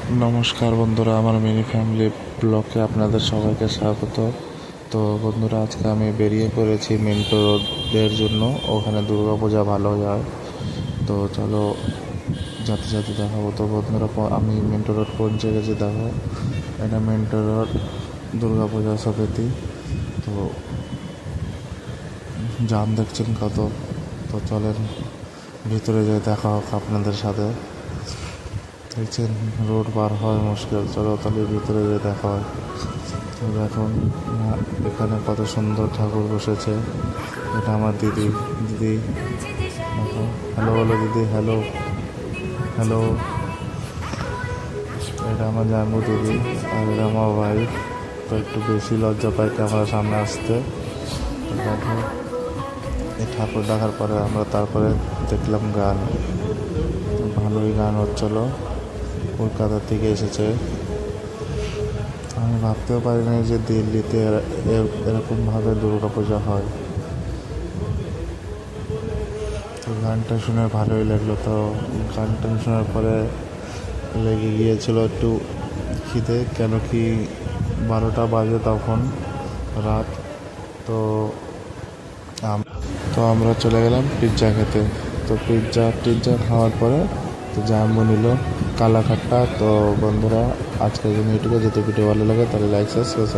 নমস্কার বন্ধুরা, আমার মিনি ফ্যামিলি ব্লগে আপনাদের সবাইকে স্বাগত। তো বন্ধুরা, আজকে আমি বেরিয়ে পড়েছি মিন্টো রোডের জন্য। ওখানে দুর্গাপূজা ভালো হয়। তো চলো যাতে যাতে দেখাবো। তো বন্ধুরা, আমি মিন্টো রোড পৌঁছে গেছি। দেখো, এটা মিন্টো রোড দুর্গাপূজা সমিতি। তো জাম দেখছেন কত। তো চলেন ভিতরে যেয়ে দেখা হোক আপনাদের সাথে। দেখছেন রোড পার হওয়া মুশকিল। চলো তাহলে ভিতরে যেয়ে দেখা হয়। তো দেখুন এখানে কত সুন্দর ঠাকুর বসেছে। এটা আমার দিদি। দেখো, হ্যালো বলো দিদি, হ্যালো হ্যালো। এটা আমার জানবো দিদি, আর এটা আমার ওয়াইফ। তো একটু বেশি লজ্জা পাই ক্যামেরার সামনে আসতে। তো দেখো, এই ঠাকুর দেখার পরে আমরা তারপরে দেখলাম গান। ভালোই গান হচ্ছিল। কলকাতা থেকে এসেছে। আমি ভাবতেও পারিনি যে দিল্লিতে এরকমভাবে দুর্গাপূজা হয়। তো গানটা শুনে ভালোই লাগলো। তো গানটা শোনার পরে লেগে গিয়েছিল একটু খিদে, কেন কি 12টা বাজে তখন রাত। তো আমরা চলে গেলাম পিৎজা খেতে। তো পিৎজা খাওয়ার পরে তো জাম্বু নিল কালাকাট্টা। তো বন্ধুরা, আজকের জন্য এটুকু। যদি ভিডিও ভালো লাগে তাহলে লাইক সাবস্ক্রাইব